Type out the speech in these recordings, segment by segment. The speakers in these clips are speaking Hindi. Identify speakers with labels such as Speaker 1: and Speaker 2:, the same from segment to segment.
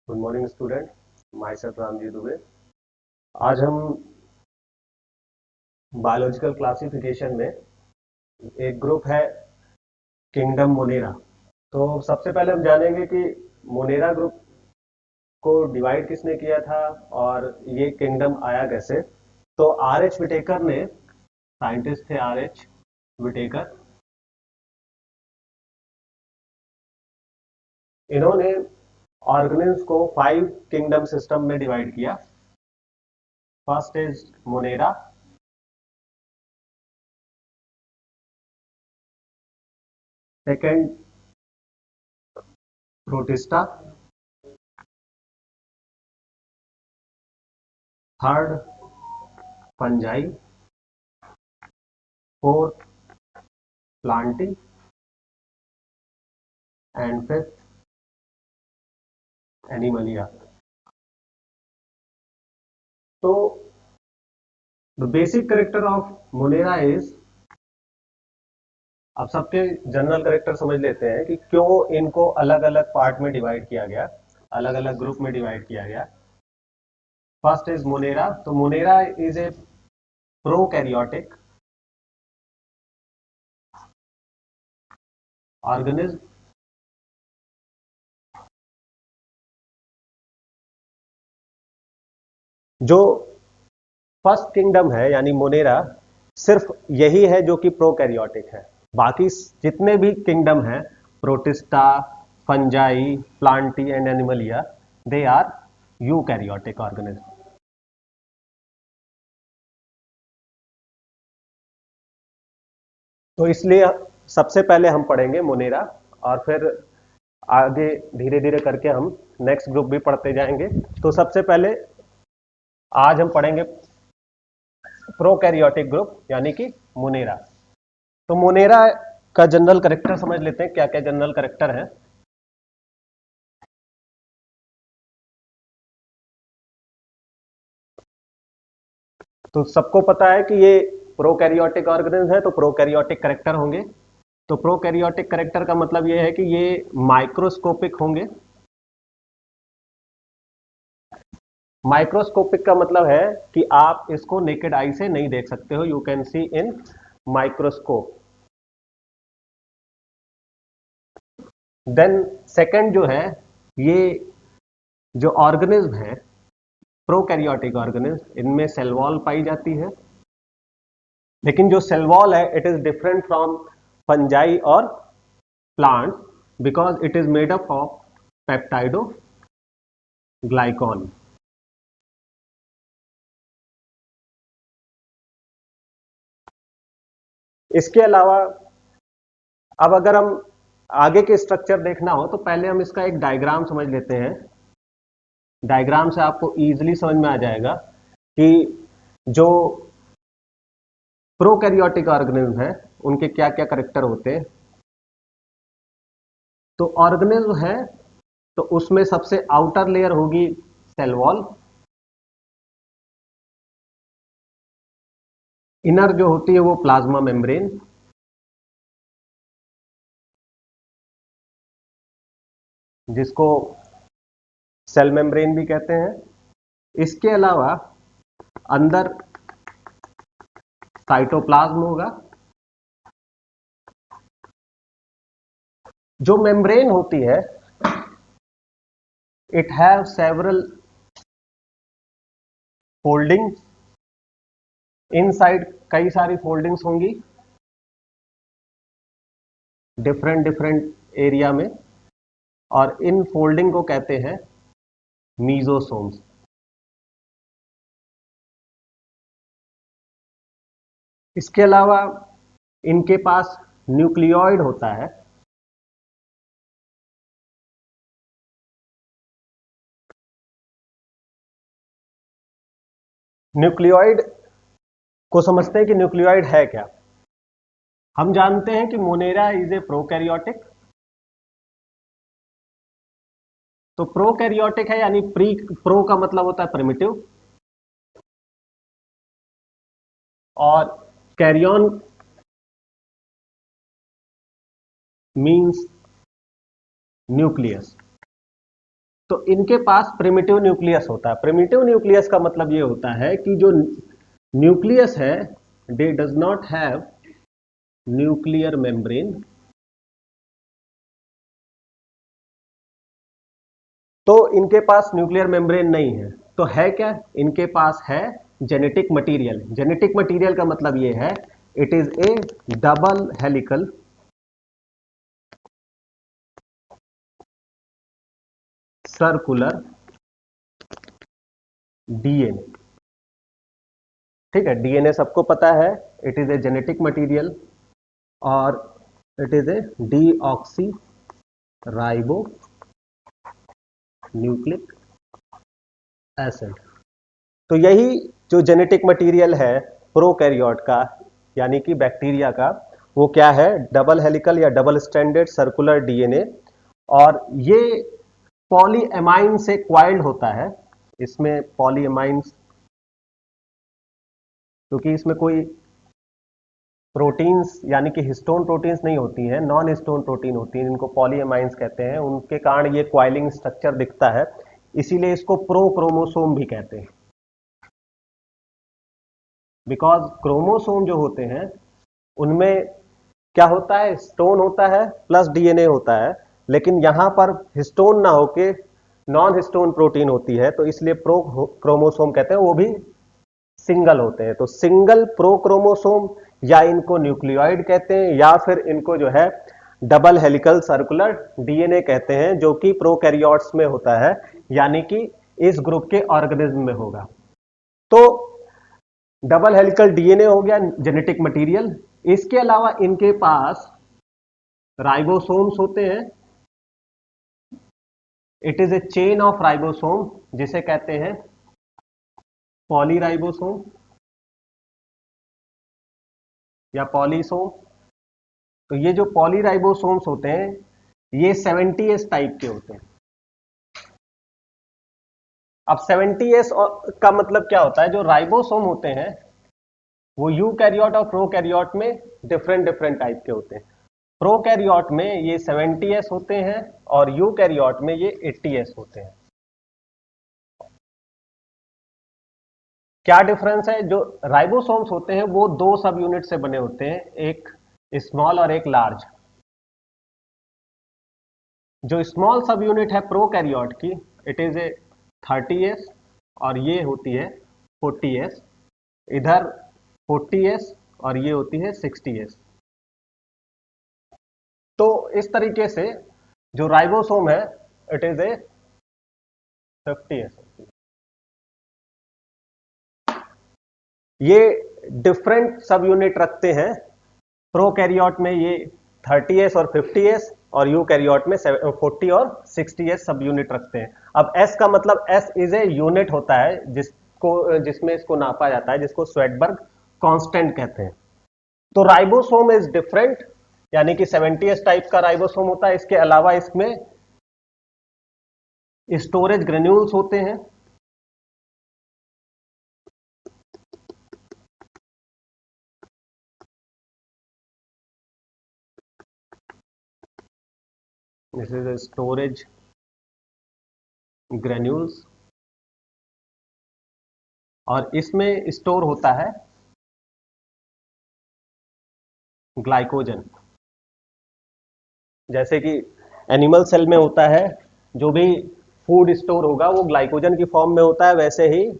Speaker 1: Good morning student. My self Ramji Dubey. आज हम बायोलॉजिकल क्लासिफिकेशन में एक ग्रुप है किंगडम मोनेरा। तो सबसे पहले हम जानेंगे कि मोनेरा ग्रुप को डिवाइड किसने किया था और ये किंगडम आया कैसे। तो आर एच विटेकर ने, साइंटिस्ट थे आर एच विटेकर, इन्होंने ऑर्गेनिल्स को 5 किंगडम सिस्टम में डिवाइड किया। First is Monera, second Protista, third Fungi, fourth Plantae and fifth Animalia. तो the basic character of Monera is, अब सबके जनरल करेक्टर समझ लेते हैं कि क्यों इनको अलग अलग पार्ट में डिवाइड किया गया, अलग अलग ग्रुप में डिवाइड किया गया। First is Monera. तो Monera is a prokaryotic organism जो फर्स्ट किंगडम है यानी मोनेरा, सिर्फ यही है जो कि प्रोकैरियोटिक है। बाकी जितने भी किंगडम हैं, Protista, Fungi, Plantae and Animalia, they are eukaryotic organism. तो इसलिए सबसे पहले हम पढ़ेंगे मोनेरा और फिर आगे धीरे धीरे करके हम नेक्स्ट ग्रुप भी पढ़ते जाएंगे। तो सबसे पहले आज हम पढ़ेंगे प्रोकैरियोटिक ग्रुप यानी कि मोनेरा। तो मोनेरा का जनरल करेक्टर समझ लेते हैं, क्या क्या जनरल करेक्टर है। तो सबको पता है कि ये प्रोकैरियोटिक ऑर्गेनिज्म है, तो प्रोकैरियोटिक करेक्टर होंगे। तो प्रोकैरियोटिक करेक्टर का मतलब ये है कि ये माइक्रोस्कोपिक होंगे। माइक्रोस्कोपिक का मतलब है कि आप इसको नेकेड आई से नहीं देख सकते हो, you can see in microscope. Then second जो है, ये जो ऑर्गेनिज्म है प्रोकैरियोटिक ऑर्गेनिज्म, इनमें सेल वॉल पाई जाती है। लेकिन जो सेल वॉल है it is different from Fungi और plant because it is made up of peptidoglycan. इसके अलावा अब अगर हम आगे के स्ट्रक्चर देखना हो तो पहले हम इसका एक डायग्राम समझ लेते हैं। डायग्राम से आपको इजीली समझ में आ जाएगा कि जो प्रोकैरियोटिक ऑर्गेनिज्म है उनके क्या क्या करेक्टर होते हैं। तो ऑर्गेनिज्म है तो उसमें सबसे आउटर लेयर होगी सेल वॉल, इनर जो होती है वो प्लाज्मा मेम्ब्रेन, जिसको सेल मेम्ब्रेन भी कहते हैं। इसके अलावा अंदर साइटोप्लाज्म होगा। जो मेम्ब्रेन होती है it have several folding, inside कई सारी फोल्डिंग्स होंगी डिफरेंट डिफरेंट एरिया में, और इन फोल्डिंग को कहते हैं मीजोसोम्स। इसके अलावा इनके पास न्यूक्लियोइड होता है। न्यूक्लियोइड को समझते हैं कि न्यूक्लियोइड है क्या। हम जानते हैं कि मोनेरा इज ए प्रोकैरियोटिक। तो प्रोकैरियोटिक है यानी प्रो का मतलब होता है प्रिमिटिव, और कैरियन मींस न्यूक्लियस। तो इनके पास प्रिमिटिव न्यूक्लियस होता है। प्रिमिटिव न्यूक्लियस का मतलब ये होता है कि जो न्यूक्लियस है दे does not have nuclear membrane, तो इनके पास न्यूक्लियर मेम्ब्रेन नहीं है। तो है क्या इनके पास? है जेनेटिक मटेरियल। जेनेटिक मटेरियल का मतलब ये है it is a double helical circular DNA. ठीक है, डीएनए सबको पता है, it is a genetic material और it is a deoxyribonucleic acid. तो यही जो जेनेटिक मटेरियल है प्रोकैरियोट का यानी कि बैक्टीरिया का, वो क्या है? डबल हेलिकल या डबल स्ट्रैंडेड सर्कुलर डीएनए। और ये पॉलीएमाइन से क्वाइल्ड होता है। इसमें पॉलीएमाइंस, क्योंकि इसमें कोई प्रोटीन्स यानी कि हिस्टोन प्रोटीन्स नहीं होती हैं, नॉन हिस्टोन प्रोटीन होती हैं, इनको पॉलीएमाइंस कहते हैं। उनके कारण ये क्वाइलिंग स्ट्रक्चर दिखता है, इसीलिए इसको प्रोक्रोमोसोम भी कहते हैं। बिकॉज क्रोमोसोम जो होते हैं उनमें क्या होता है? स्टोन होता है प्लस डीएनए होता है, लेकिन यहां पर हिस्टोन ना होके नॉन हिस्टोन प्रोटीन होती है, तो इसलिए प्रो क्रोमोसोम कहते हैं। वो भी सिंगल होते हैं। तो सिंगल प्रोक्रोमोसोम या इनको न्यूक्लियोइड कहते हैं, या फिर इनको जो है डबल हेलिकल सर्कुलर डीएनए कहते हैं, जो कि प्रोकैरियोट्स में होता है, यानी कि इस ग्रुप के ऑर्गेनिज्म में होगा। तो डबल हेलिकल डीएनए हो गया जेनेटिक मटेरियल। इसके अलावा इनके पास राइबोसोम्स होते हैं। It is A chain of ribosome, जिसे कहते हैं पॉलीराइबोसोम या पॉलीसोम। तो ये जो पॉलीराइबोसोम्स होते हैं ये 70S टाइप के होते हैं। अब 70S का मतलब क्या होता है? जो राइबोसोम होते हैं वो यूकैरियोट और प्रोकैरियोट में डिफरेंट डिफरेंट टाइप के होते हैं। प्रोकैरियोट में ये 70S होते हैं और यूकैरियोट में ये 80S होते हैं। क्या डिफरेंस है? जो राइबोसोम्स होते हैं वो दो सब यूनिट से बने होते हैं, एक स्मॉल और एक लार्ज। जो स्मॉल सब यूनिट है प्रोकैरियोट की, इट इज ए 30S और ये होती है 40S। इधर 40S और ये होती है 60S। तो इस तरीके से जो राइबोसोम है इट इज ए 50S। ये डिफरेंट सब यूनिट रखते हैं। प्रोकैरियोट में ये 30S और 50S और यूकैरियोट में 40 और 60S सब यूनिट रखते हैं। अब S का मतलब S इज ए यूनिट होता है जिसमें इसको नापा जाता है, जिसको स्वेडबर्ग कांस्टेंट कहते हैं। तो राइबोसोम इज डिफरेंट, यानी कि 70S टाइप का राइबोसोम होता है। इसके अलावा इसमें स्टोरेज ग्रेन्यूल्स होते हैं। दिस इज स्टोरेज ग्रेन्यूल्स और इसमें स्टोर होता है ग्लाइकोजन। जैसे कि एनिमल सेल में होता है, जो भी फूड स्टोर होगा वो ग्लाइकोजन की फॉर्म में होता है, वैसे ही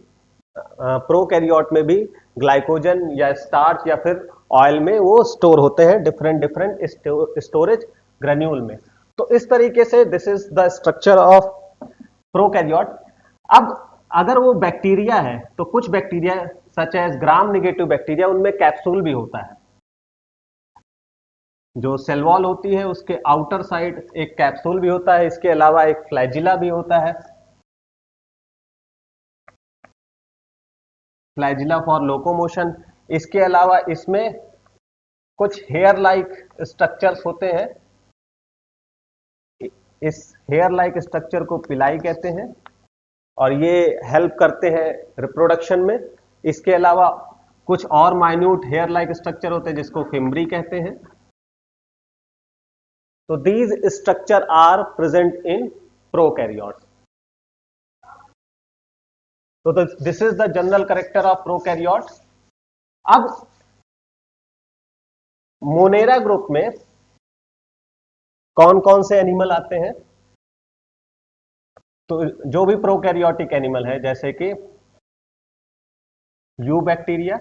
Speaker 1: प्रोकैरियोट में भी ग्लाइकोजन या स्टार्च या फिर ऑयल में वो स्टोर होते हैं, डिफरेंट डिफरेंट स्टोरेज ग्रेन्यूल में। तो इस तरीके से this is the structure of prokaryote. अब अगर वो बैक्टीरिया है तो कुछ bacteria such as Gram negative bacteria, उनमें कैप्सूल भी होता है। जो सेल वॉल होती है उसके आउटर साइड एक कैप्सूल भी होता है। इसके अलावा एक फ्लैजिला भी होता है, फ्लैजिला फॉर लोकोमोशन। इसके अलावा इसमें कुछ हेयर लाइक स्ट्रक्चर्स होते हैं। इस हेयर लाइक स्ट्रक्चर को पिलाई कहते हैं और ये हेल्प करते हैं रिप्रोडक्शन में। इसके अलावा कुछ और माइन्यूट हेयर लाइक स्ट्रक्चर होते हैं जिसको फिम्ब्री कहते हैं। तो these structure are present in prokaryotes. तो this is the general character of prokaryote. अब मोनेरा ग्रुप में कौन कौन से एनिमल आते हैं? तो जो भी प्रोकैरियोटिक एनिमल है, जैसे कि यू बैक्टीरिया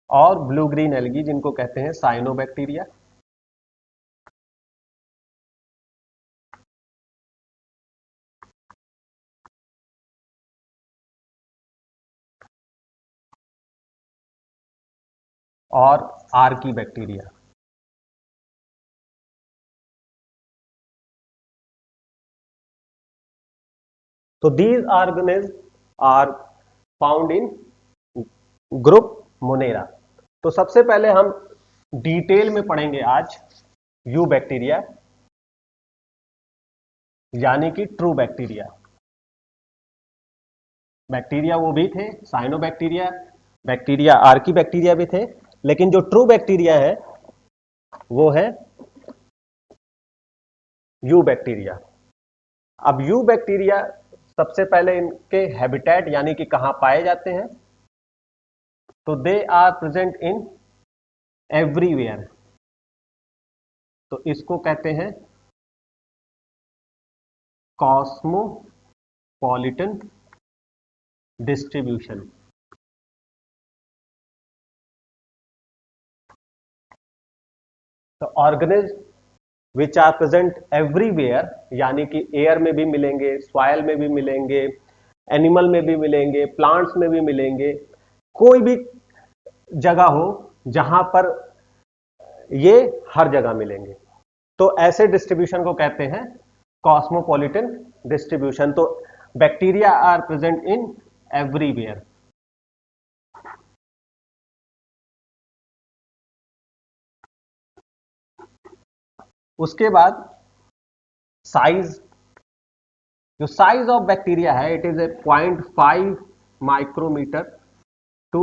Speaker 1: और ब्लू ग्रीन एल्गी जिनको कहते हैं साइनोबैक्टीरिया, और आर्की बैक्टीरिया। तो these organism are found in group Monera. तो सबसे पहले हम डिटेल में पढ़ेंगे आज यू बैक्टीरिया, यानी कि ट्रू बैक्टीरिया। बैक्टीरिया वो भी थे, साइनोबैक्टीरिया, बैक्टीरिया आर्की बैक्टीरिया भी थे, लेकिन जो ट्रू बैक्टीरिया है वो है यू बैक्टीरिया। अब यू बैक्टीरिया सबसे पहले इनके हैबिटेट यानी कि कहां पाए जाते हैं? तो they are present in everywhere. तो इसको कहते हैं कॉस्मोपॉलिटन डिस्ट्रीब्यूशन। तो organism which are present everywhere, यानी कि एयर में भी मिलेंगे, सॉइल में भी मिलेंगे, एनिमल में भी मिलेंगे, प्लांट्स में भी मिलेंगे, कोई भी जगह हो जहां पर ये हर जगह मिलेंगे। तो ऐसे डिस्ट्रीब्यूशन को कहते हैं कॉस्मोपॉलिटन डिस्ट्रीब्यूशन। तो bacteria are present in everywhere. उसके बाद साइज, जो साइज ऑफ बैक्टीरिया है, it is a 0.5 micrometre to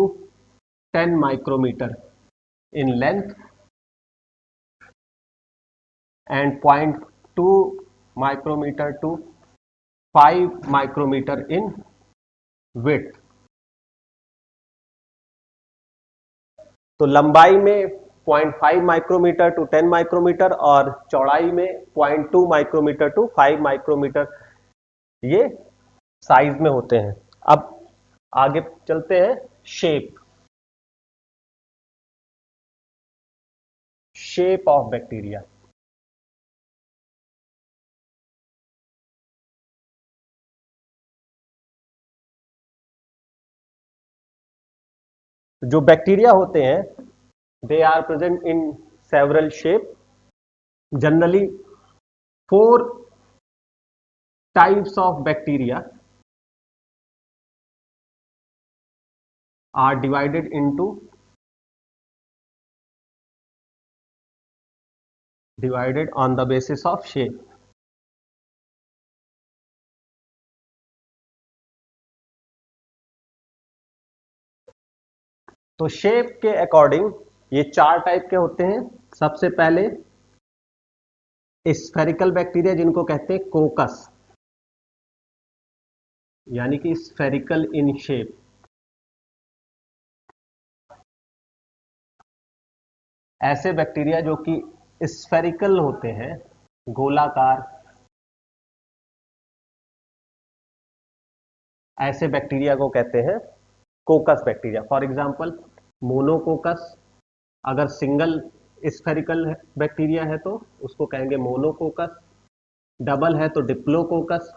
Speaker 1: 10 micrometre in length and 0.2 micrometre to 5 micrometre in width. तो लंबाई में 0.5 माइक्रोमीटर टू 10 माइक्रोमीटर और चौड़ाई में 0.2 माइक्रोमीटर टू 5 माइक्रोमीटर, ये साइज में होते हैं। अब आगे चलते हैं। Shape of bacteria. जो बैक्टीरिया होते हैं, they are present in several shape. Generally 4 types of bacteria are divided on the basis of shape. तो शेप के अकॉर्डिंग ये 4 टाइप के होते हैं। सबसे पहले स्फेरिकल बैक्टीरिया जिनको कहते हैं कोकस, यानी कि स्फेरिकल इन शेप। ऐसे बैक्टीरिया जो कि स्फेरिकल होते हैं, गोलाकार, ऐसे बैक्टीरिया को कहते हैं कोकस बैक्टीरिया। फॉर एग्जांपल मोनोकोकस, अगर सिंगल स्फेरिकल बैक्टीरिया है तो उसको कहेंगे मोनोकोकस, डबल है तो डिप्लोकोकस,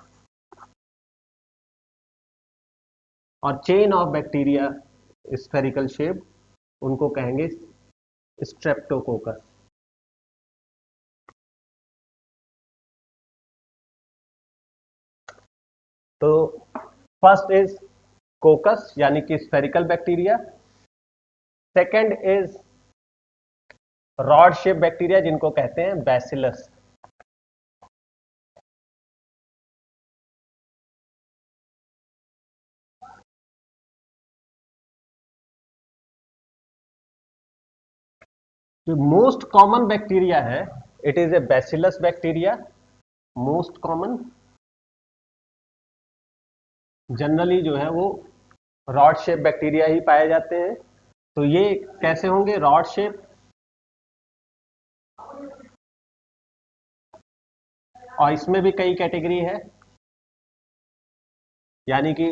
Speaker 1: और chain of bacteria spherical shape उनको कहेंगे स्ट्रेप्टोकोकस। तो फर्स्ट इज कोकस यानी कि spherical bacteria. Second is rod shape bacteria जिनको कहते हैं बैसिलस। जो मोस्ट कॉमन बैक्टीरिया है, it is A bacillus bacteria, most common. Generally जो है वो रॉड शेप बैक्टीरिया ही पाए जाते हैं। तो ये कैसे होंगे रॉड शेप? और इसमें भी कई कैटेगरी है, यानी कि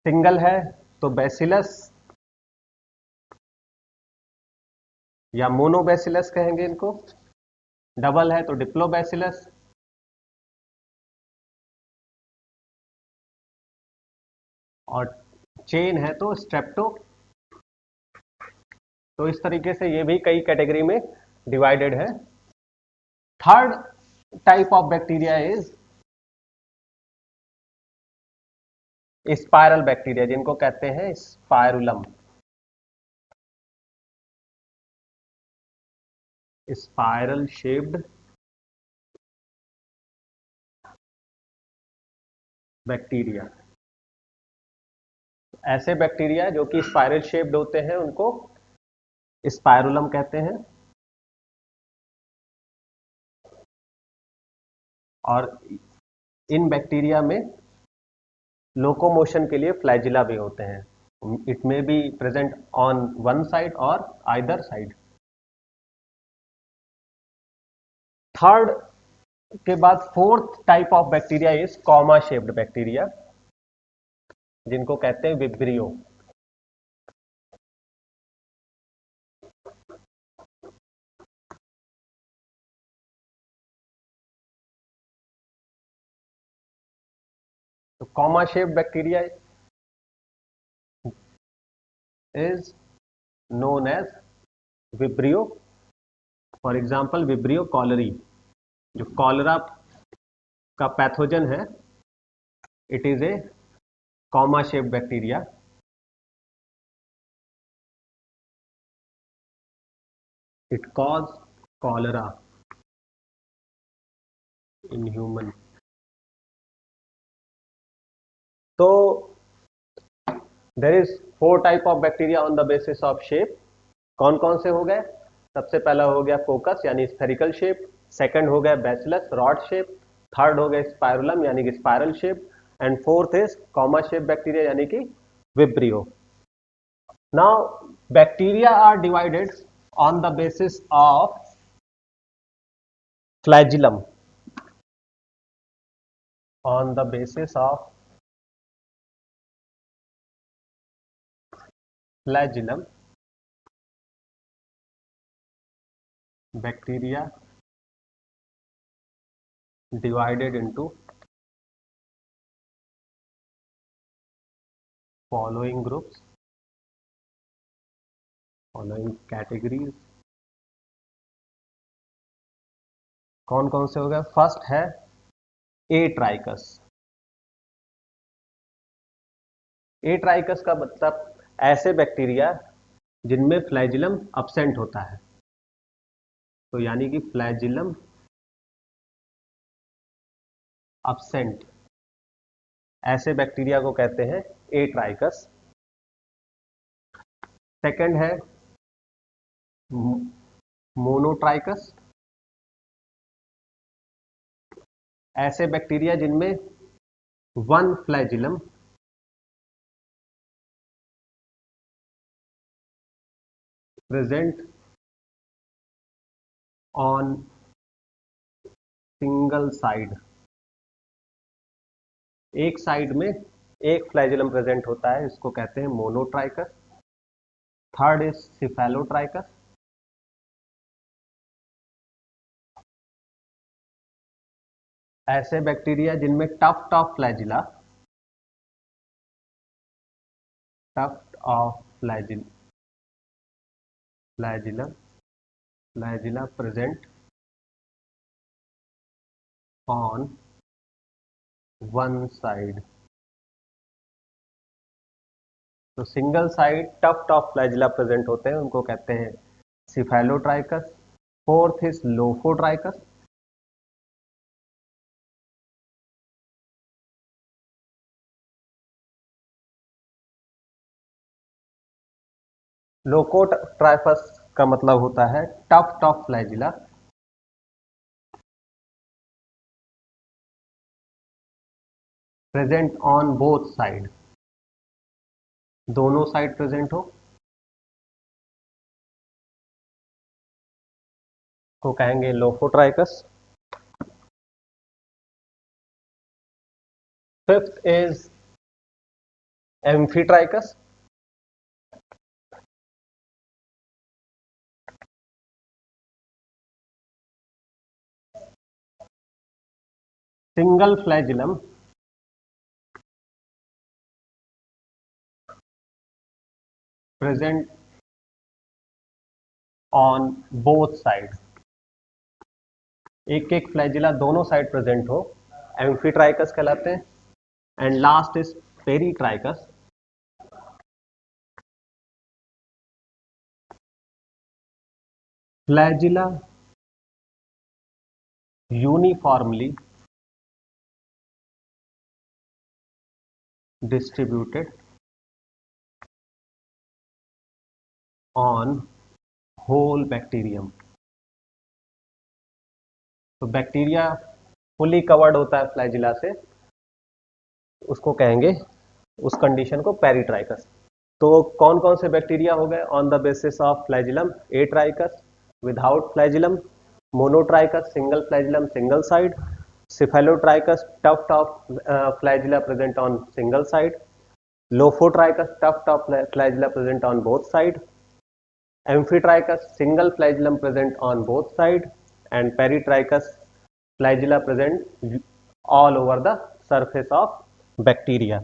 Speaker 1: सिंगल है तो बैसिलस या मोनोबैसिलस कहेंगे इनको, डबल है तो डिप्लोबैसिलस, और चेन है तो स्ट्रेप्टो। तो इस तरीके से ये भी कई कैटेगरी में डिवाइडेड है। Third type of bacteria is spiral bacteria, जिनको कहते हैं स्पाइरुलम। स्पाइरल शेप्ड बैक्टीरिया, ऐसे बैक्टीरिया जो कि स्पाइरल शेप्ड होते हैं उनको स्पाइरुलम कहते हैं। और इन बैक्टीरिया में लोकोमोशन के लिए फ्लैजिला भी होते हैं। It may be present on one side और आइदर साइड। थर्ड के बाद fourth type of bacteria is comma shaped bacteria, जिनको कहते हैं विब्रियो। तो comma shaped bacteria is known as Vibrio. For example Vibrio cholerae, जो कॉलरा का पैथोजन है, it is a comma shaped bacteria. It cause cholera in human. तो there is four type of bacteria on the basis of shape. कौन कौन से हो गए? सबसे पहला हो गया कोकस यानी स्फेरिकल शेप, सेकंड हो गया बैसिलस रॉड शेप, थर्ड हो गया स्पाइरुलम यानी कि spiral shape, and fourth is comma shape bacteria यानी कि vibrio. Now bacteria are divided on the basis of flagellum, on the basis of flagellum bacteria divided into following groups, following categories। कौन कौन से हो गए? फर्स्ट है ए ट्राइकस। ए ट्राइकस का मतलब ऐसे बैक्टीरिया जिनमें फ्लैजिलम अब्सेंट होता है। तो यानी कि फ्लैजिलम अब्सेंट, ऐसे बैक्टीरिया को कहते हैं ए ट्राइकस। सेकंड है मोनोट्राइकस, ऐसे बैक्टीरिया जिनमें one flagellum present on single side, एक साइड में एक फ्लैजिलम प्रेजेंट होता है, इसको कहते हैं मोनोट्राइकस। थर्ड इज सिफेलोट्राइकस, ऐसे बैक्टीरिया जिनमें tuft of flagella, tuft of flagella flagella present on one side. तो single side tuft of flagella present होते हैं, उनको कहते हैं cephalotrichous. Fourth is lophotrichous, lophotrichous का मतलब होता है tuft of flagella. Present on both side, दोनों साइड प्रेजेंट हो, को कहेंगे lophotrichous. Fifth is amphitrichous. Single flagellum present on both side, एक एक फ्लैजिला दोनों साइड प्रेजेंट हो, एम्फीट्राइकस कहलाते हैं। And last is peritrichous. Flagella uniformly distributed on whole bacterium। तो बैक्टीरिया फुली कवर्ड होता है फ्लैजिला से, उसको कहेंगे, उस कंडीशन को पेरीट्राइकस। तो कौन कौन से बैक्टीरिया हो गए on the basis of flagellum? Atrichous without flagellum, monotrichous single flagellum single side, cephalotrichous tuft of flagella present on single side, lophotrichous tuft of flagella present on both side, Amphitrachus single flagellum present on both side, and Peritrichus flagella present all over the surface of bacteria।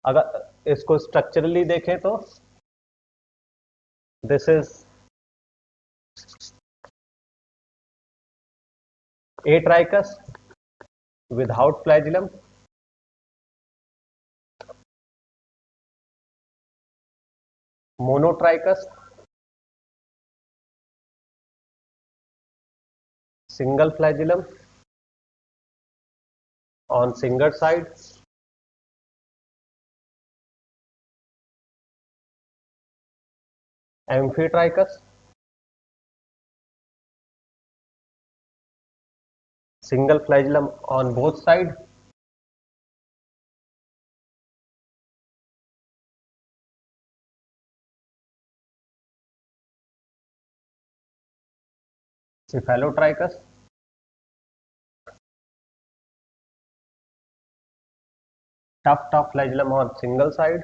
Speaker 1: अगर इसको स्ट्रक्चरली देखें तो this is atrichous without flagellum, monotrichous single flagellum on single side, Amphitrachus single flagellum on both side, Cephalotrichus tuft of flagellum on single side,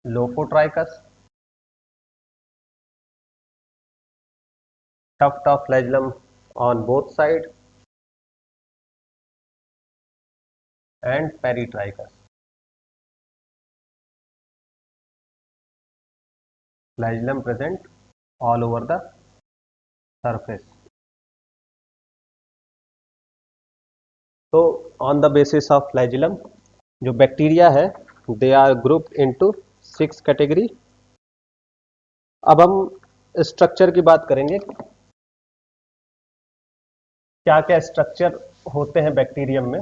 Speaker 1: Lophotrichus tuft of flagellum on both side, and Peritrichus flagellum present all over the surface। तो on the basis of flagellum जो बैक्टीरिया है they are grouped into 6 category. अब हम स्ट्रक्चर की बात करेंगे, क्या क्या स्ट्रक्चर होते हैं बैक्टीरियम में।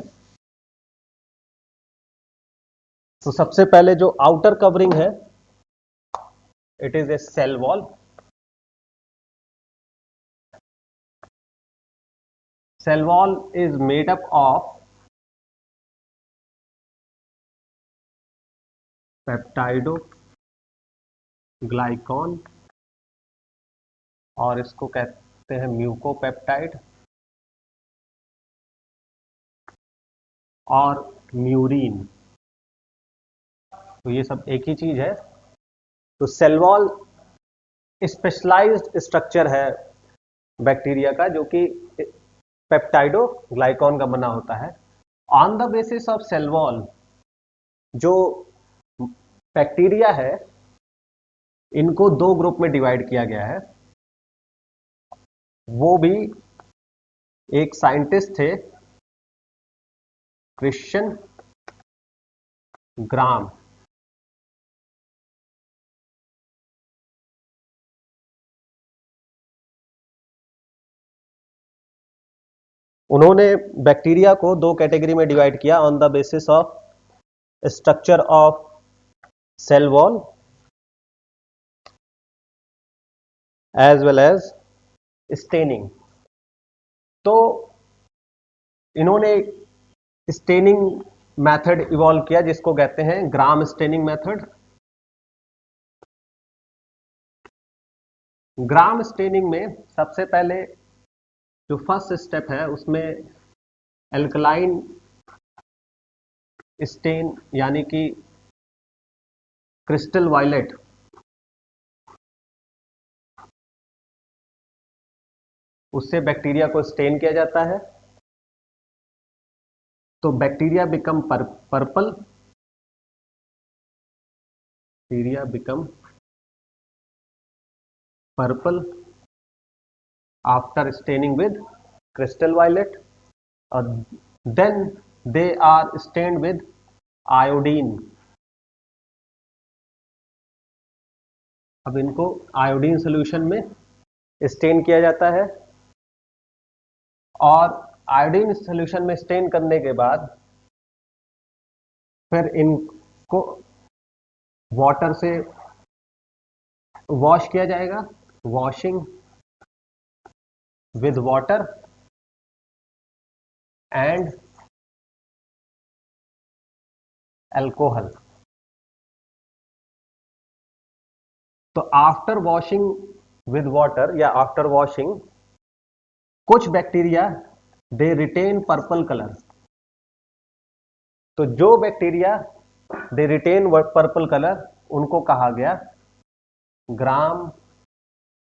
Speaker 1: तो सबसे पहले जो आउटर कवरिंग है it is a cell wall. Cell wall is made up of peptidoglycan, और इसको कहते हैं म्यूकोपेप्टाइड और म्यूरिन। तो ये सब एक ही चीज है। तो सेल वॉल स्पेशलाइज्ड स्ट्रक्चर है बैक्टीरिया का जो कि पेप्टाइडो ग्लाइकॉन का बना होता है। On the basis of cell wall जो बैक्टीरिया है इनको दो ग्रुप में डिवाइड किया गया है। वो भी एक साइंटिस्ट थे क्रिश्चियन ग्राम। उन्होंने बैक्टीरिया को दो कैटेगरी में डिवाइड किया on the basis of structure of cell wall as well as staining. तो इन्होंने स्टेनिंग मेथड इवॉल्व किया जिसको कहते हैं Gram staining method. Gram staining में सबसे पहले जो फर्स्ट स्टेप है उसमें एल्कलाइन स्टेन यानी कि क्रिस्टल वायलेट उससे बैक्टीरिया को स्टेन किया जाता है। तो bacteria become purple, bacteria become purple after staining with crystal violet, और then they are stained with iodine. अब इनको आयोडीन सॉल्यूशन में स्टेन किया जाता है, और आयोडीन सॉल्यूशन में स्टेन करने के बाद फिर इनको वाटर से वॉश किया जाएगा, washing with water and alcohol. तो आफ्टर वॉशिंग विद वाटर या आफ्टर वॉशिंग कुछ bacteria they retain purple colour. तो जो bacteria they retain purple colour उनको कहा गया ग्राम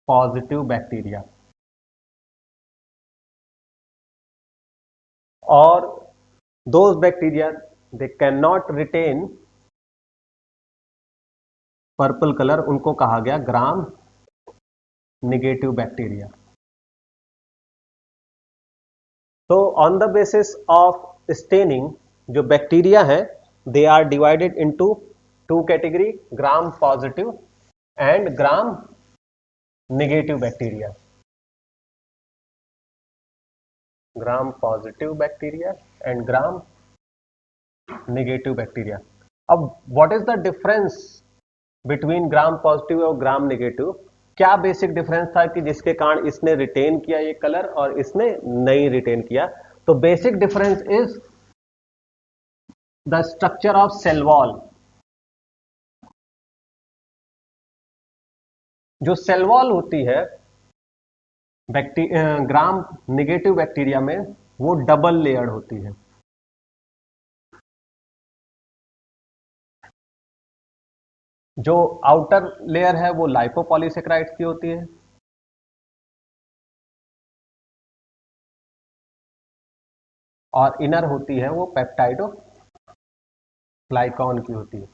Speaker 1: पॉजिटिव बैक्टीरिया। और those bacteria they can not retain purple colour उनको कहा गया ग्राम निगेटिव बैक्टीरिया। तो on the basis of staining जो बैक्टीरिया है they are divided into two category, Gram positive and gram negative bacteria. Gram positive bacteria and gram negative bacteria. अब what is the difference between gram positive और ग्राम निगेटिव? क्या बेसिक डिफरेंस था कि जिसके कारण इसने रिटेन किया ये कलर और इसने नहीं रिटेन किया? तो basic difference is the structure of cell wall. जो सेल वॉल होती है ग्राम निगेटिव बैक्टीरिया में वो डबल लेयर्ड होती है। जो आउटर लेयर है वो लाइपोपॉलीसेकेराइड्स की होती है, और इनर होती है वो पेप्टाइडो ग्लाइकॉन की होती है।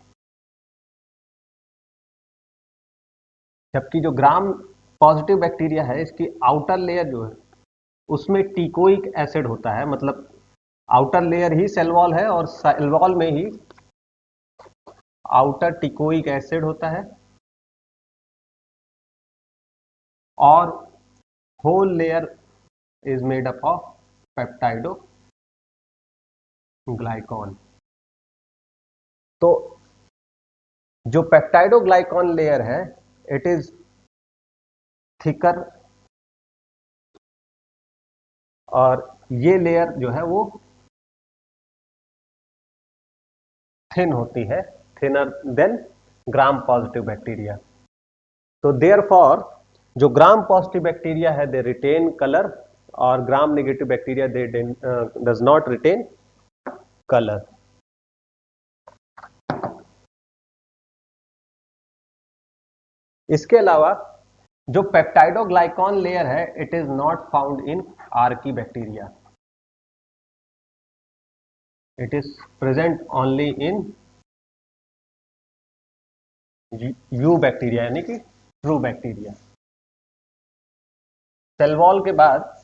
Speaker 1: जबकि जो ग्राम पॉजिटिव बैक्टीरिया है इसकी आउटर लेयर जो है उसमें टिकोइक एसिड होता है, मतलब आउटर लेयर ही सेल वॉल है और सेल वॉल में ही आउटर टिकोइक एसिड होता है, और whole layer is made up of peptidoglycan. तो जो पेप्टाइडो ग्लाइकॉन लेयर है इट इज थिकर, और ये लेयर जो है वो थिन होती है, thinner than gram positive bacteria. तो देयर फॉर जो ग्राम पॉजिटिव बैक्टीरिया है दे रिटेन कलर, और gram negative bacteria they does not retain colour. इसके अलावा जो पेप्टाइडोग्लाइकॉन लेयर है it is not found in archaebacteria, it is present only in you bacteria यानी कि ट्रू बैक्टीरिया। सेल वॉल के बाद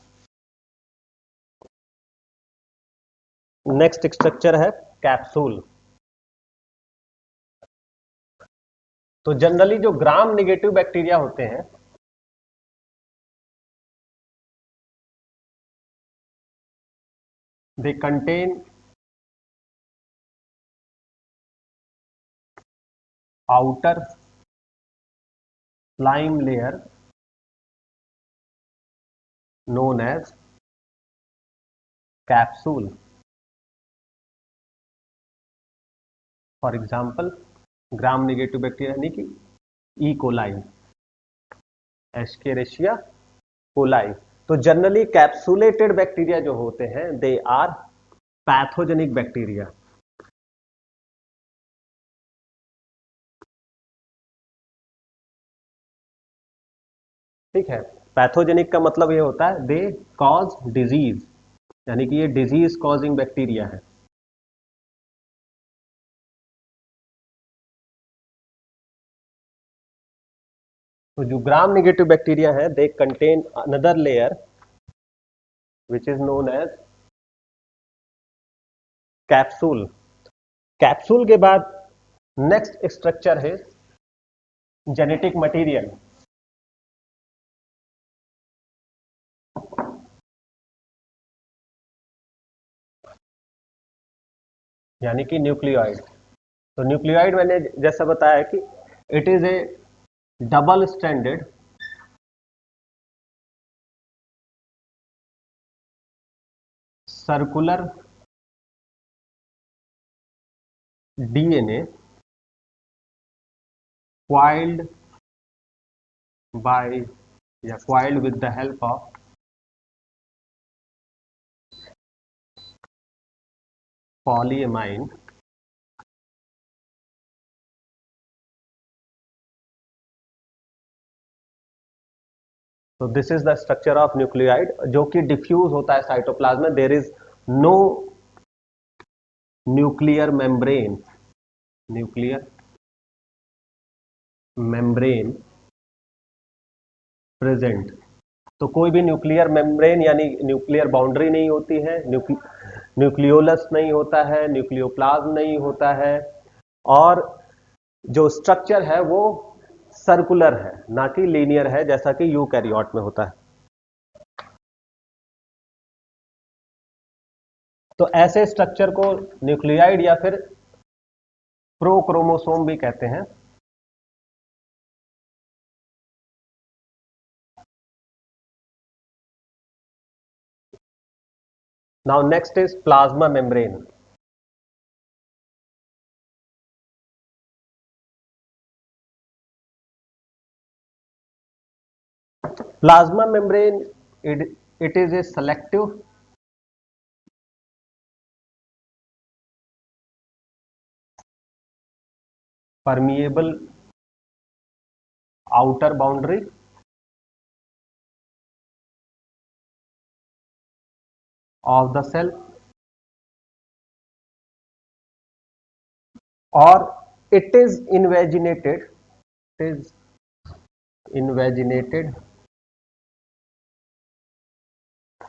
Speaker 1: नेक्स्ट स्ट्रक्चर है कैप्सूल। तो जनरली जो ग्राम निगेटिव बैक्टीरिया होते हैं they contain outer slime layer known as capsule. For example, gram negative bacteria यानी कि ई कोलाई, एस्केरिशिया कोलाई. तो जनरली कैप्सुलेटेड बैक्टीरिया जो होते हैं दे आर पैथोजेनिक बैक्टीरिया. ठीक है. पैथोजेनिक का मतलब ये होता है दे कॉज डिजीज, यानी कि ये डिजीज कॉजिंग बैक्टीरिया है. तो जो ग्राम नेगेटिव बैक्टीरिया है they contain another layer which is known as capsule. Capsule के बाद नेक्स्ट स्ट्रक्चर है जेनेटिक मटेरियल, यानी कि न्यूक्लियोइड. तो न्यूक्लियोइड मैंने जैसा बताया कि it is a double standard circular DNA coiled by coiled with the help of polyamine तो this is the structure of nucleoid जो कि डिफ्यूज होता है साइटोप्लाज्म में. There is no nuclear membrane, nuclear membrane present. तो कोई भी न्यूक्लियर मेम्ब्रेन यानी न्यूक्लियर बाउंड्री नहीं होती है, न्यूक्लियोलस नहीं होता है, न्यूक्लियोप्लाज्म नहीं होता है, और जो स्ट्रक्चर है वो सर्कुलर है ना कि लीनियर है जैसा कि यूकैरियोट में होता है. तो ऐसे स्ट्रक्चर को न्यूक्लियाइड या फिर प्रोक्रोमोसोम भी कहते हैं. Now next is plasma membrane. Plasma membrane it is a selective permeable outer boundary of the cell, or it is invaginated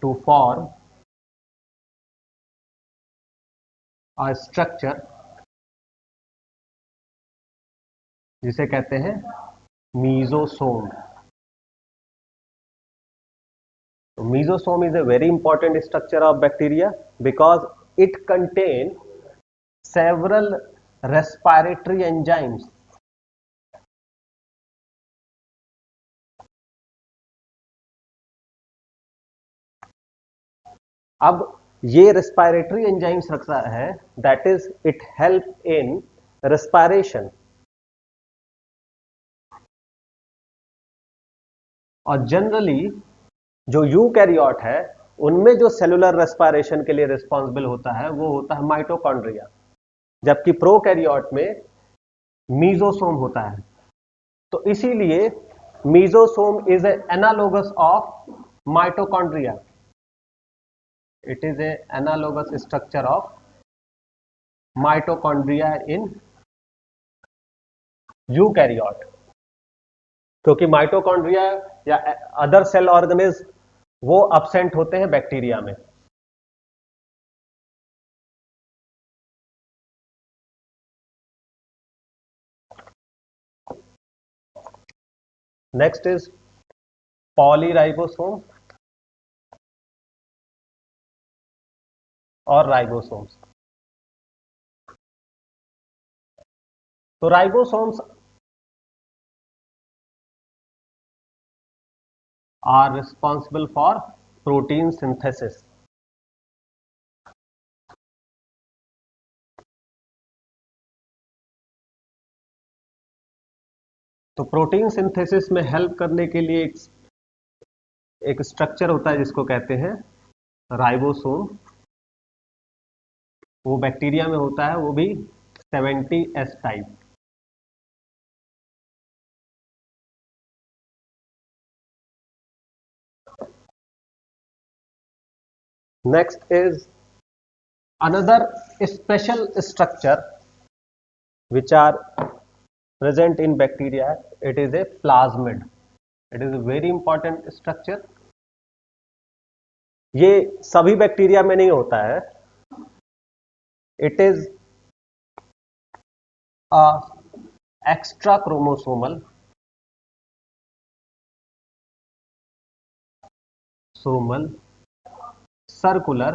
Speaker 1: to form a structure जिसे कहते हैं mesosome. Mesosome is a very important structure of bacteria because it contains several respiratory enzymes. अब ये रेस्पिरेटरी एंजाइम्स रखता है, that is it help in respiration. और जनरली जो यूकैरियोट है उनमें जो सेलुलर रेस्पिरेशन के लिए रिस्पॉन्सिबल होता है वो होता है माइटोकॉन्ड्रिया, जबकि प्रोकैरियोट में मीजोसोम होता है. तो इसीलिए mesosome is analogous of mitochondria. It is a analogous structure of mitochondria in eukaryote. क्योंकि माइटोकॉन्ड्रिया या अदर सेल ऑर्गेनिज्म वो अब्सेंट होते हैं बैक्टीरिया में. नेक्स्ट इज पॉलीराइबोसोम और राइबोसोम्स. तो ribosomes are responsible for protein synthesis. तो प्रोटीन सिंथेसिस में हेल्प करने के लिए एक स्ट्रक्चर होता है जिसको कहते हैं राइबोसोम। वो बैक्टीरिया में होता है, वो भी 70S type. Next is another special structure which are present in bacteria. It is a plasmid. It is a very important structure. ये सभी बैक्टीरिया में नहीं होता है। It is a extra chromosomal circular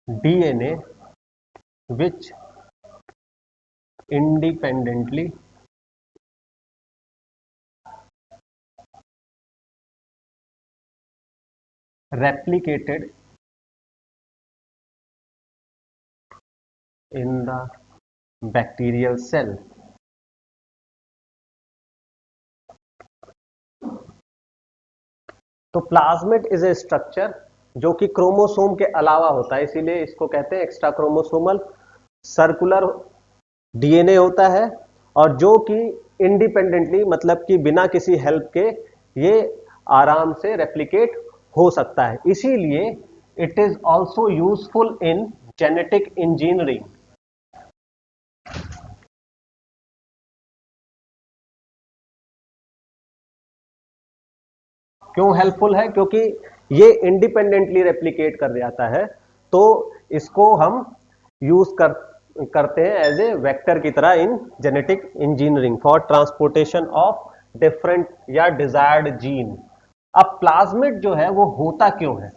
Speaker 1: DNA which independently replicated in the bacterial cell. तो प्लाज्मिड इज ए स्ट्रक्चर जो कि क्रोमोसोम के अलावा होता है, इसीलिए इसको कहते हैं एक्स्ट्रा क्रोमोसोमल सर्कुलर डीएनए होता है, और जो कि इंडिपेंडेंटली मतलब कि बिना किसी हेल्प के ये आराम से रेप्लिकेट हो सकता है। इसीलिए it is also useful in genetic engineering. क्यों हेल्पफुल है? क्योंकि ये इंडिपेंडेंटली रेप्लिकेट कर जाता है, तो इसको हम यूज करते हैं एज ए वेक्टर की तरह in genetic engineering for transportation of different या डिजायर्ड जीन। अब प्लाज्मिड जो है वो होता क्यों है?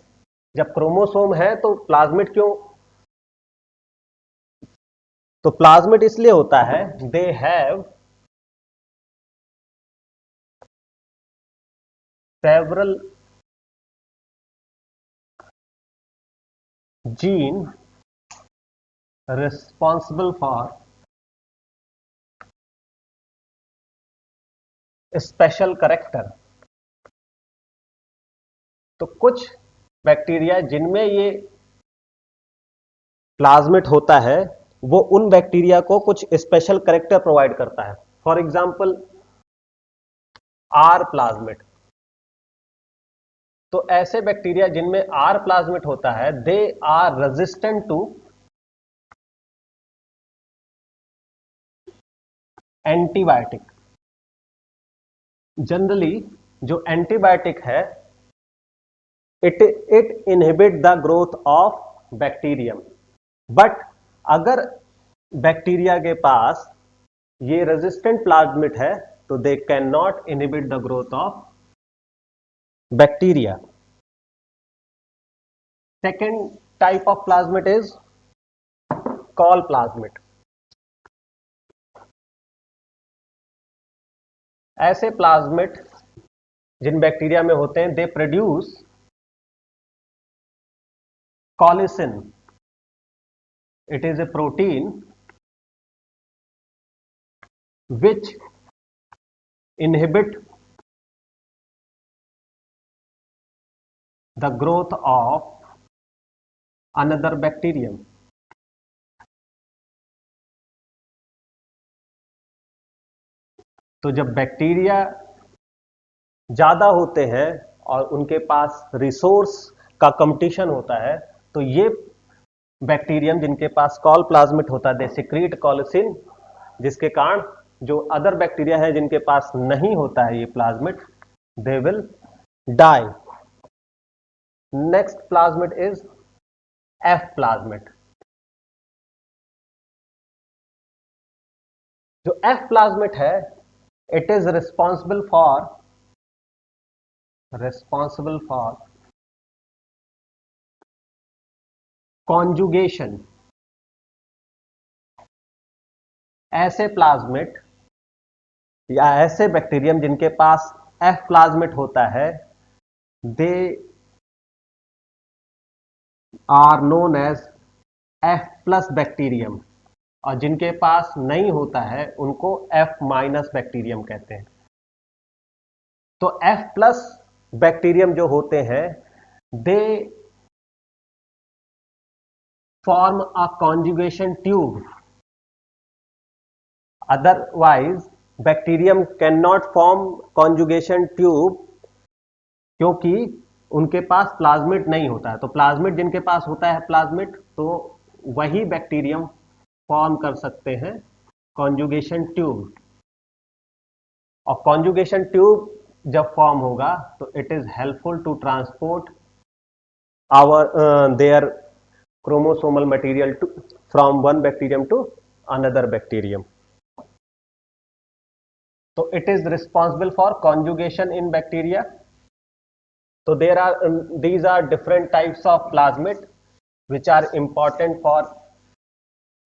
Speaker 1: जब क्रोमोसोम है तो प्लाज्मिड क्यों? तो प्लाज्मिड इसलिए होता है, they have several gene responsible for special character. तो कुछ बैक्टीरिया जिनमें ये प्लाज्मिड होता है वो उन बैक्टीरिया को कुछ स्पेशल करेक्टर प्रोवाइड करता है। For example R plasmid. तो ऐसे बैक्टीरिया जिनमें आर प्लाज्मिड होता है they are resistant to antibiotic. Generally जो एंटीबायोटिक है it inhibit the growth of bacterium, but अगर बैक्टीरिया के पास ये रेजिस्टेंट प्लाज्मिड है तो they can not inhibit the growth of bacteria. Second type of plasmid is col plasmid. ऐसे प्लाज्मिड जिन बैक्टीरिया में होते हैं they produce colicin. It is a protein which inhibit the growth of another bacterium। तो जब बैक्टीरिया ज्यादा होते हैं और उनके पास रिसोर्स का कंपटीशन होता है तो ये बैक्टीरियम जिनके पास कॉल प्लाज्मिड होता है दे सिक्रीट कॉलिसिन, जिसके कारण जो अदर बैक्टीरिया है जिनके पास नहीं होता है ये plasmid they will die. Next plasmid is F plasmid. जो एफ प्लाज्मिड है it is responsible for conjugation. ऐसे प्लाज्मिड या ऐसे बैक्टीरियम जिनके पास F प्लाज्मेट होता है, they are known as F plus bacterium, और जिनके पास नहीं होता है उनको F माइनस बैक्टीरियम कहते हैं। तो F प्लस बैक्टीरियम जो होते हैं, दे form a conjugation tube. Otherwise, bacterium cannot form conjugation tube क्योंकि उनके पास प्लाज्मिड नहीं होता है। तो प्लाज्मिड जिनके पास होता है प्लाज्मिड, तो वही बैक्टीरियम फॉर्म कर सकते हैं कॉन्जुगेशन ट्यूब। और कॉन्जुगेशन ट्यूब जब फॉर्म होगा तो it is helpful to transport our their chromosomal material from one bacterium to another bacterium. So it is responsible for conjugation in bacteria. So there are these are different types of plasmid which are important for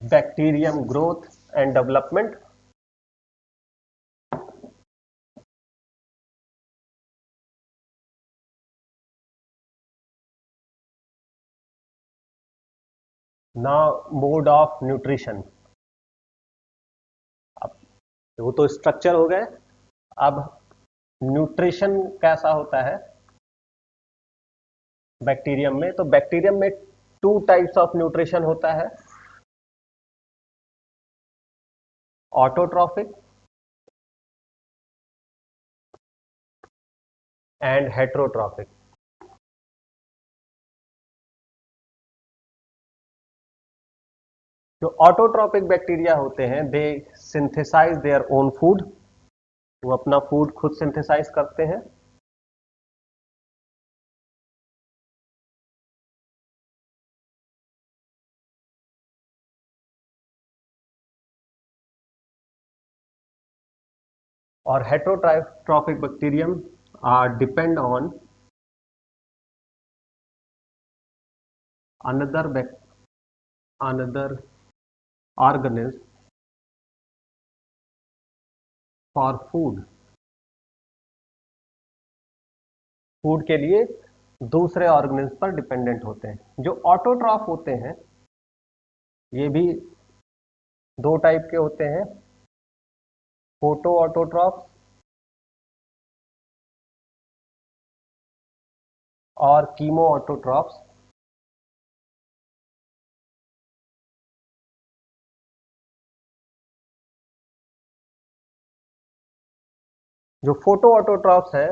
Speaker 1: bacterium growth and development. Now mode of nutrition. अब वो तो स्ट्रक्चर हो गए, अब न्यूट्रिशन कैसा होता है बैक्टीरियम में। तो बैक्टीरियम में टू टाइप्स ऑफ न्यूट्रिशन होता है, ऑटोट्रॉफिक एंड हेट्रोट्रॉफिक। जो ऑटोट्रॉपिक बैक्टीरिया होते हैं, they synthesise their own food, वो अपना फूड खुद सिंथेसाइज करते हैं। और heterotrophic bacterium are depend on another organism for food। Food के लिए दूसरे ऑर्गेनिज्म पर डिपेंडेंट होते हैं। जो ऑटोट्रॉफ होते हैं ये भी दो टाइप के होते हैं, फोटो ऑटोट्रॉफ और कीमो ऑटोट्रॉफ्स। जो फोटो ऑटोट्रॉफ्स है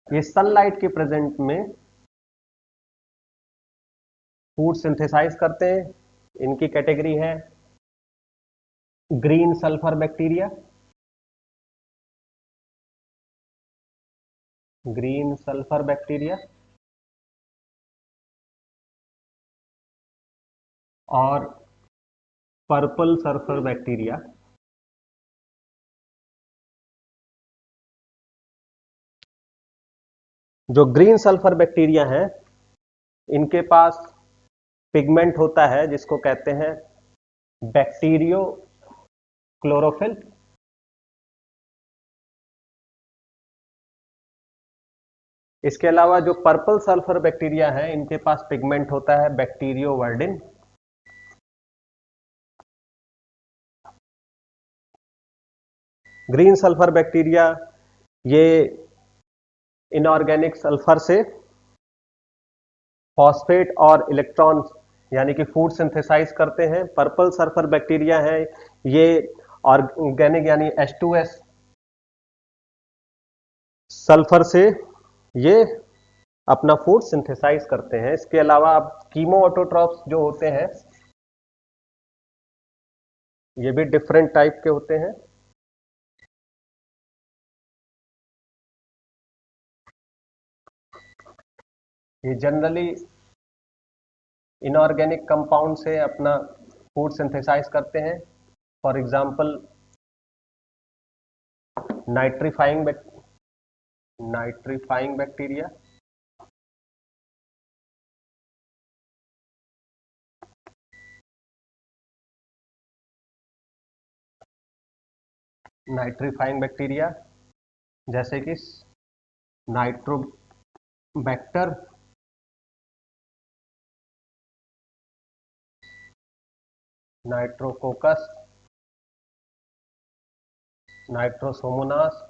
Speaker 1: ये सनलाइट के प्रेजेंट में फूड सिंथेसाइज करते हैं। इनकी कैटेगरी है green sulphur bacteria, green sulphur bacteria और पर्पल सल्फर बैक्टीरिया। जो ग्रीन सल्फर बैक्टीरिया हैं इनके पास पिगमेंट होता है जिसको कहते हैं बैक्टीरियो क्लोरोफिल। इसके अलावा जो पर्पल सल्फर बैक्टीरिया है इनके पास पिगमेंट होता है बैक्टीरियो वर्डिन। ग्रीन सल्फर बैक्टीरिया ये इनऑर्गेनिक सल्फर से फॉस्फेट और इलेक्ट्रॉन यानी कि फूड सिंथेसाइज करते हैं। पर्पल सल्फर बैक्टीरिया है ये ऑर्गेनिक यानी H2S सल्फर से ये अपना फूड सिंथेसाइज करते हैं। इसके अलावा अब कीमो ऑटोट्रॉफ्स जो होते हैं ये भी डिफरेंट टाइप के होते हैं। ये जनरली इनऑर्गेनिक कंपाउंड से अपना फूड सिंथेसाइज करते हैं। For example nitrifying bacteria, nitrifying bacteria जैसे कि नाइट्रोबैक्टर, नाइट्रोकोकस, नाइट्रोसोमोनास,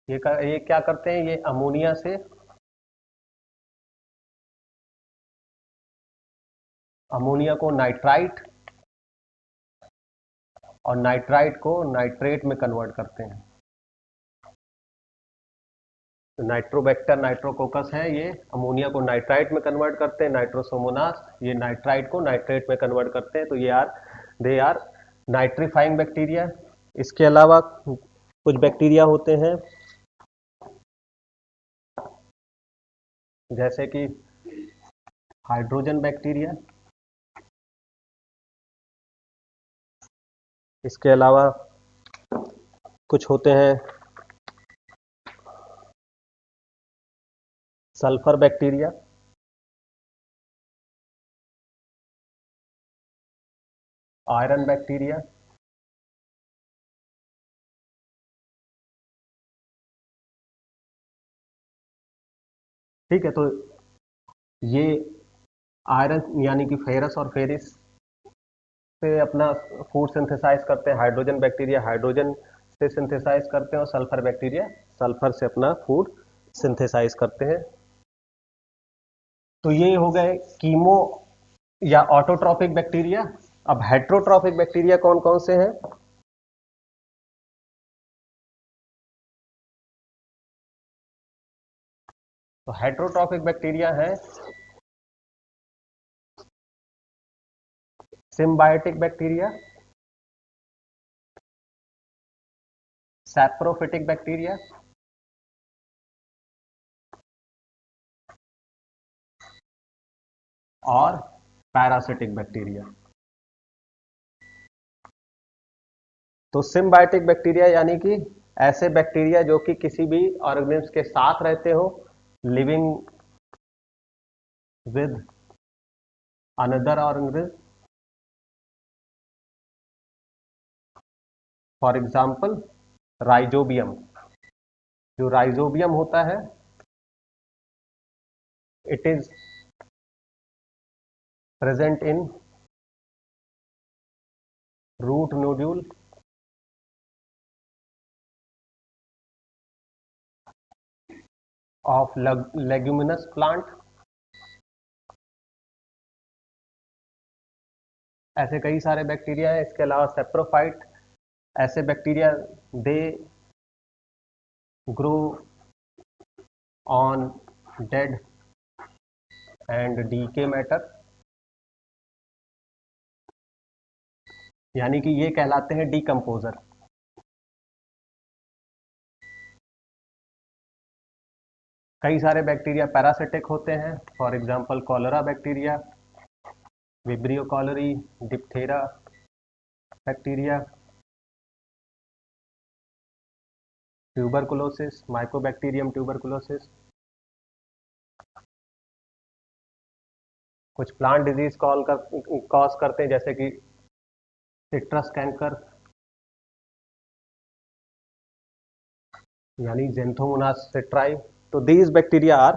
Speaker 1: ये क्या करते हैं, ये अमोनिया से अमोनिया को नाइट्राइट और नाइट्राइट को नाइट्रेट में कन्वर्ट करते हैं। तो नाइट्रोबैक्टर, नाइट्रोकोकस है, ये अमोनिया को नाइट्राइट में कन्वर्ट करते हैं। नाइट्रोसोमोनास ये नाइट्राइट को नाइट्रेट में कन्वर्ट करते हैं। तो ये दे आर नाइट्रीफाइंग बैक्टीरिया। इसके अलावा कुछ बैक्टीरिया होते हैं जैसे कि हाइड्रोजन बैक्टीरिया। इसके अलावा कुछ होते हैं सल्फर बैक्टीरिया, आयरन बैक्टीरिया, ठीक है। तो ये आयरन यानी कि फेरस और फेरिस से अपना फूड सिंथेसाइज करते हैं। हाइड्रोजन बैक्टीरिया हाइड्रोजन से सिंथेसाइज करते हैं और सल्फर बैक्टीरिया सल्फर से अपना फूड सिंथेसाइज करते हैं। तो ये हो गए कीमो या ऑटोट्रॉपिक बैक्टीरिया। अब हेट्रोट्रॉपिक बैक्टीरिया कौन कौन से हैं? तो हेट्रोट्रॉपिक बैक्टीरिया है सिम्बायोटिक बैक्टीरिया, सैप्रोफिटिक बैक्टीरिया, और पैरासिटिक बैक्टीरिया। तो सिम्बायोटिक बैक्टीरिया यानी कि ऐसे बैक्टीरिया जो कि किसी भी ऑर्गेनिज्म के साथ रहते हो, living with another organism. For example rhizobium. जो राइजोबियम होता है it is present in root nodule of leguminous plant. ऐसे कई सारे बैक्टीरिया हैं। इसके अलावा सेप्रोफाइट, ऐसे bacteria they grow on dead and decay matter, यानी कि ये कहलाते हैं डीकंपोजर। कई सारे बैक्टीरिया पैरासिटिक होते हैं। For example cholera bacteria, vibrio cholerae, diphtheria bacteria, tuberculosis, mycobacterium tuberculosis. कुछ प्लांट डिजीज कॉज करते हैं जैसे कि सिट्रस कैंकर यानी जेंथोमोनास सिट्राई। तो these bacteria are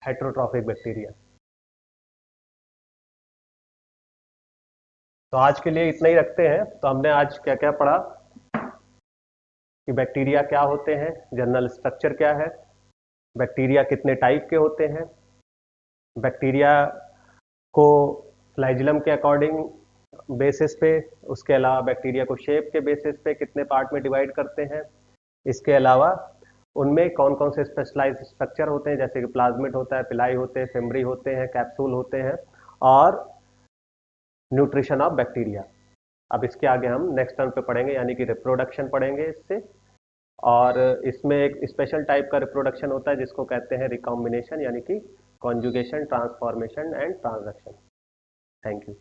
Speaker 1: heterotrophic bacteria. तो आज के लिए इतना ही रखते हैं। तो हमने आज क्या क्या पढ़ा कि बैक्टीरिया क्या होते हैं, जनरल स्ट्रक्चर क्या है, बैक्टीरिया कितने टाइप के होते हैं, बैक्टीरिया को फ्लैजिलम के अकॉर्डिंग बेसिस पे, उसके अलावा बैक्टीरिया को शेप के बेसिस पे कितने पार्ट में डिवाइड करते हैं। इसके अलावा उनमें कौन कौन से स्पेशलाइज्ड स्ट्रक्चर होते हैं जैसे कि प्लाज्मिड होता है, पिलाई होते हैं, फिम्बरी होते हैं, कैप्सूल होते हैं, और न्यूट्रिशन ऑफ बैक्टीरिया। अब इसके आगे हम नेक्स्ट टर्म पे पढ़ेंगे यानी कि रिप्रोडक्शन पढ़ेंगे इससे। और इसमें एक स्पेशल टाइप का रिप्रोडक्शन होता है जिसको कहते हैं रिकॉम्बिनेशन यानी कि conjugation, transformation and transaction. Thank you.